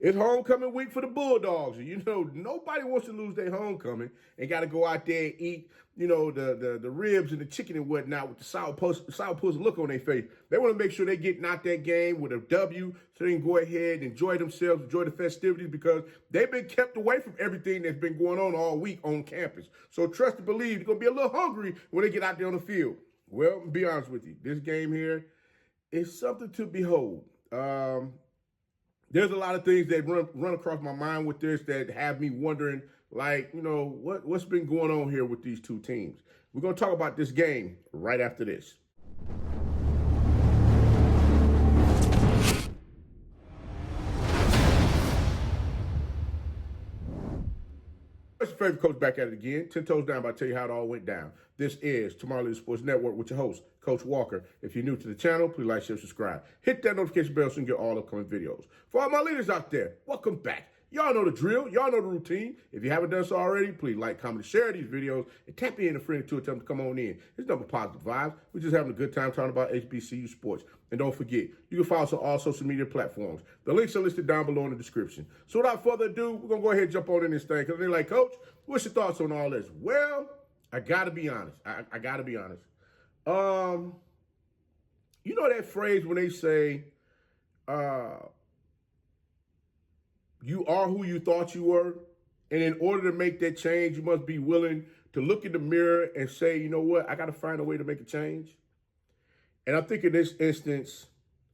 It's homecoming week for the Bulldogs. And, nobody wants to lose their homecoming and got to go out there and eat, the ribs and the chicken and whatnot with the sourpuss look on their face. They want to make sure they're getting out that game with a W so they can go ahead and enjoy themselves, enjoy the festivities because they've been kept away from everything that's been going on all week on campus. So trust and believe they're going to be a little hungry when they get out there on the field. Well, to be honest with you, this game here is something to behold. There's a lot of things that run across my mind with this that have me wondering, what's been going on here with these two teams. We're going to talk about this game right after this. It's your favorite coach back at it again. 10 toes down, but I'll tell you how it all went down. This is Tomorrow Leader Sports Network with your host, Coach Walker. If you're new to the channel, please like, share, subscribe. Hit that notification bell so you can get all upcoming videos. For all my leaders out there, welcome back. Y'all know the drill. Y'all know the routine. If you haven't done so already, please like, comment, share these videos, and tap in a friend or two and tell them to come on in. It's nothing but positive vibes. We're just having a good time talking about HBCU sports. And don't forget, you can follow us on all social media platforms. The links are listed down below in the description. So without further ado, we're going to go ahead and jump on in this thing. Because they're like, Coach, what's your thoughts on all this? Well, I got to be honest. I got to be honest. You know that phrase when they say, you are who you thought you were. And in order to make that change, you must be willing to look in the mirror and say, you know what, I got to find a way to make a change. And I think in this instance,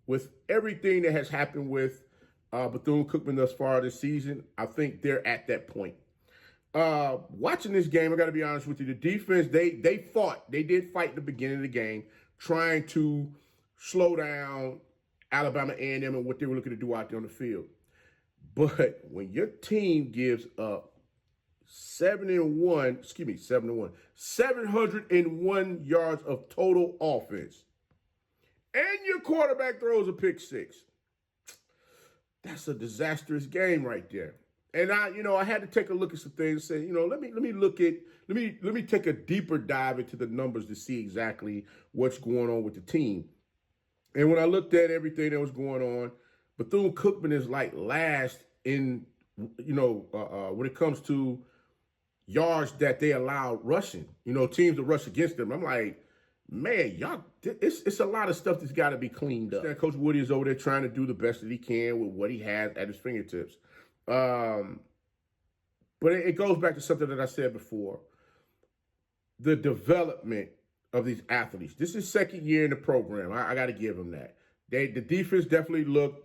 with everything that has happened with Bethune Cookman thus far this season, I think they're at that point. Watching this game, I got to be honest with you, the defense, they fought. They did fight at the beginning of the game, trying to slow down Alabama A&M and what they were looking to do out there on the field. But when your team gives up 701 yards of total offense, and your quarterback throws a pick six, that's a disastrous game right there. And I had to take a look at some things and say, let me take a deeper dive into the numbers to see exactly what's going on with the team. And when I looked at everything that was going on, Bethune Cookman is like last in, when it comes to yards that they allow rushing, teams to rush against them. I'm like, man, y'all, it's a lot of stuff that's got to be cleaned up. Coach Woody is over there trying to do the best that he can with what he has at his fingertips. But it goes back to something that I said before. The development of these athletes. This is second year in the program. I got to give them that. The defense definitely looked,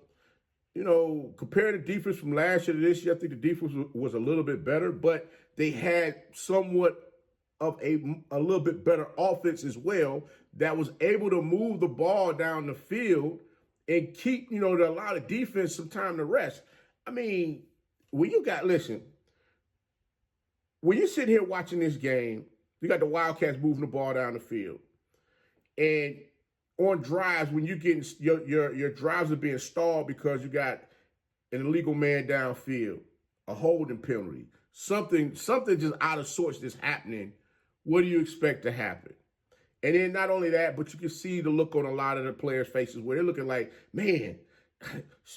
compared the defense from last year to this year, I think the defense was a little bit better, but they had somewhat of a little bit better offense as well that was able to move the ball down the field and keep, to allow the defense some time to rest. I mean, when you're sitting here watching this game, you got the Wildcats moving the ball down the field. And on drives, when you getting your drives are being stalled because you got an illegal man downfield, a holding penalty, something just out of sorts that's happening, what do you expect to happen? And then not only that, but you can see the look on a lot of the players' faces where they're looking like, man,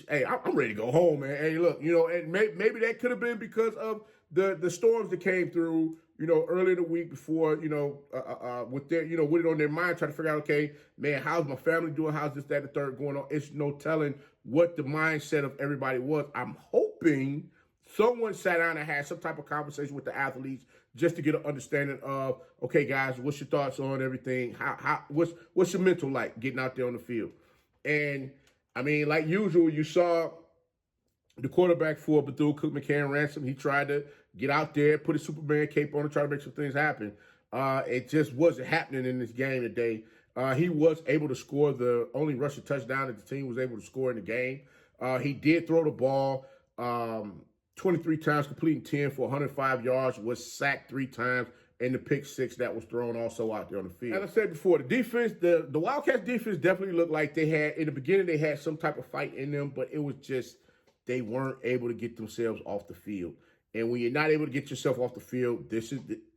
hey, I'm ready to go home, man. Hey, look, and maybe that could have been because of the storms that came through, earlier in the week before, with their, with it on their mind, trying to figure out, okay, man, how's my family doing? How's this, that, and the third going on? It's no telling what the mindset of everybody was. I'm hoping someone sat down and had some type of conversation with the athletes just to get an understanding of, okay, guys, what's your thoughts on everything? What's your mental like getting out there on the field? And I mean, like usual, you saw the quarterback for Bethune Cookman, Cam Ransom. He tried to get out there, put his Superman cape on and try to make some things happen. It just wasn't happening in this game today. He was able to score the only rushing touchdown that the team was able to score in the game. He did throw the ball 23 times, completing 10 for 105 yards, was sacked 3 times, and the pick six that was thrown also out there on the field. As I said before, the defense, the Wildcats defense definitely looked like they had, in the beginning, they had some type of fight in them, but it was just, they weren't able to get themselves off the field. And when you're not able to get yourself off the field,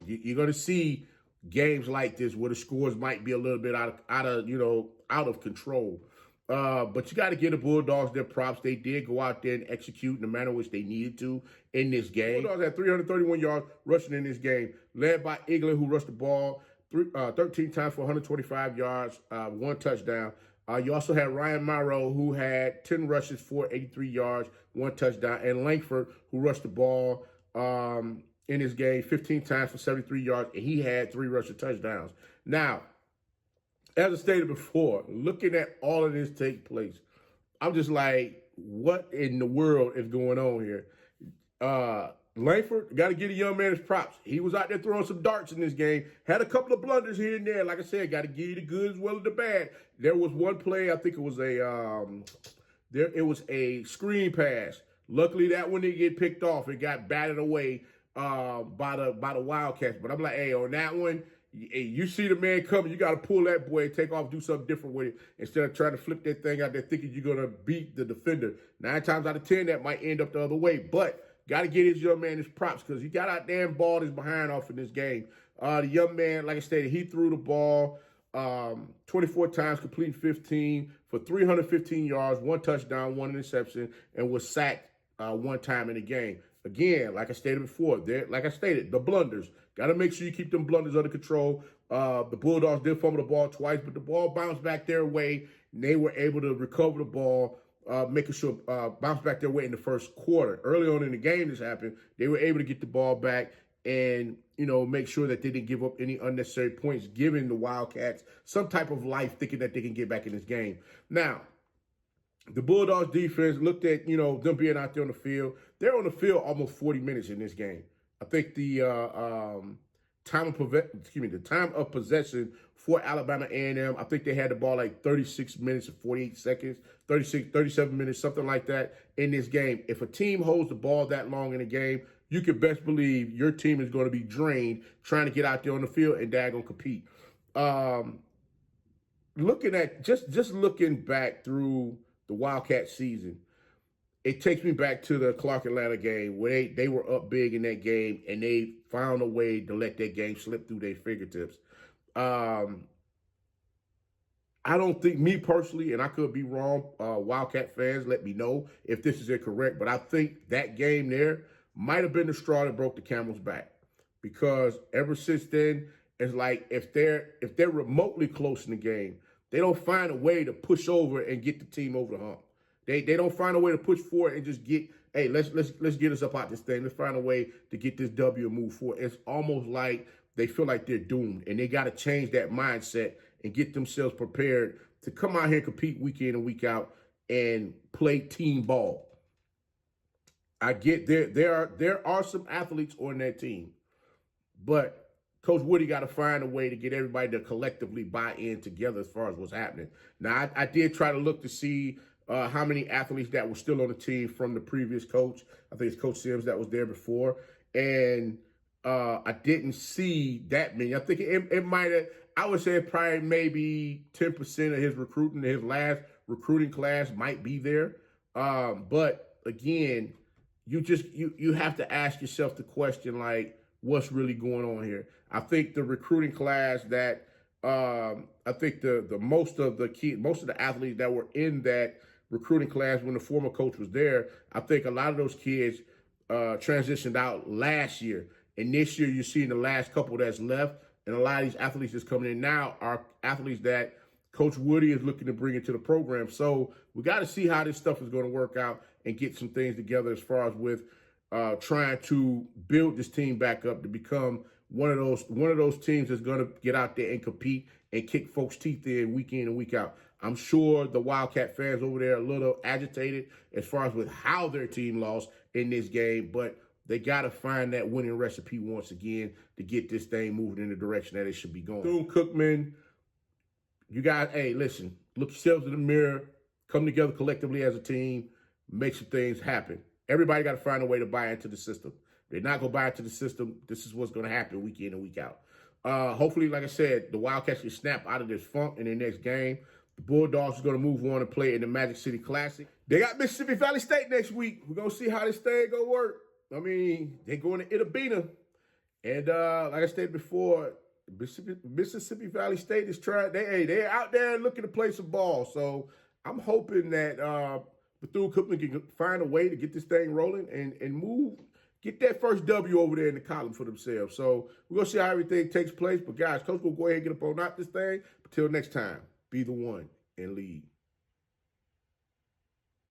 you're going to see games like this where the scores might be a little bit out of control. But you got to give the Bulldogs their props. They did go out there and execute in the manner in which they needed to in this game. Bulldogs had 331 yards rushing in this game, led by England, who rushed the ball 13 times for 125 yards, 1 touchdown. You also had Ryan Morrow, who had 10 rushes for 83 yards, 1 touchdown, and Lankford, who rushed the ball in this game 15 times for 73 yards, and he had 3 rushing touchdowns. Now, as I stated before, looking at all of this take place, I'm just like, what in the world is going on here? Lankford, got to give the young man his props. He was out there throwing some darts in this game. Had a couple of blunders here and there. Like I said, got to give you the good as well as the bad. There was one play, I think it was a screen pass. Luckily, that one didn't get picked off. It got batted away by the Wildcats. But I'm like, hey, on that one, you see the man coming, you got to pull that boy, take off, do something different with it instead of trying to flip that thing out there thinking you're going to beat the defender. 9 times out of 10, that might end up the other way. But got to get his young man his props because he got out there and balled his behind off in this game. The young man, like I stated, he threw the ball 24 times, completing 15 for 315 yards, 1 touchdown, 1 interception, and was sacked 1 time in the game. Again, like I stated before, the blunders. Got to make sure you keep them blunders under control. The Bulldogs did fumble the ball twice, but the ball bounced back their way, and they were able to recover the ball, making sure bounce back their way in the first quarter. Early on in the game this happened, they were able to get the ball back and, make sure that they didn't give up any unnecessary points, giving the Wildcats some type of life, thinking that they can get back in this game. Now, the Bulldogs defense looked at, them being out there on the field. They're on the field almost 40 minutes in this game. I think the time of possession for Alabama A&M, I think they had the ball like 36 minutes and 48 seconds, 37 minutes, something like that in this game. If a team holds the ball that long in a game, you can best believe your team is going to be drained trying to get out there on the field and daggone compete. Looking at just looking back through the Wildcat season, it takes me back to the Clark Atlanta game where they were up big in that game and they found a way to let that game slip through their fingertips. I don't think, me personally, and I could be wrong, Wildcat fans, let me know if this is incorrect, but I think that game there might have been the straw that broke the camel's back, because ever since then, it's like if they're remotely close in the game, they don't find a way to push over and get the team over the hump. They don't find a way to push forward and just get, hey, let's get us up out this thing. Let's find a way to get this W and move forward. It's almost like they feel like they're doomed, and they got to change that mindset and get themselves prepared to come out here and compete week in and week out and play team ball. I get there are some athletes on that team, but Coach Woody got to find a way to get everybody to collectively buy in together as far as what's happening. Now, I did try to look to see how many athletes that were still on the team from the previous coach. I think it's Coach Sims that was there before. And I didn't see that many. I think it might have, I would say probably maybe 10% of his last recruiting class might be there. But again, you have to ask yourself the question, like, what's really going on here? I think the recruiting class that I think the most of the athletes that were in that recruiting class when the former coach was there, I think a lot of those kids transitioned out last year. And this year you're seeing the last couple that's left, and a lot of these athletes that's coming in now are athletes that Coach Woody is looking to bring into the program. So we got to see how this stuff is going to work out and get some things together as far as with trying to build this team back up to become one of those teams that's going to get out there and compete and kick folks' teeth in and week out. I'm sure the Wildcat fans over there are a little agitated as far as with how their team lost in this game, but they got to find that winning recipe once again to get this thing moving in the direction that it should be going. Bethune Cookman, you guys, hey, listen, look yourselves in the mirror, come together collectively as a team, make some things happen. Everybody got to find a way to buy into the system. If they're not going to buy into the system, this is what's going to happen week in and week out. Hopefully, like I said, the Wildcats can snap out of this funk in their next game. The Bulldogs are going to move on and play in the Magic City Classic. They got Mississippi Valley State next week. We're going to see how this thing going to work. I mean, they're going to Itabena. And like I stated before, Mississippi Valley State is trying. They're out there looking to play some ball. So I'm hoping that Bethune Cookman can find a way to get this thing rolling and get that first W over there in the column for themselves. So we're going to see how everything takes place. But, guys, Coach will go ahead and get up on out this thing. Until next time, be the one and lead.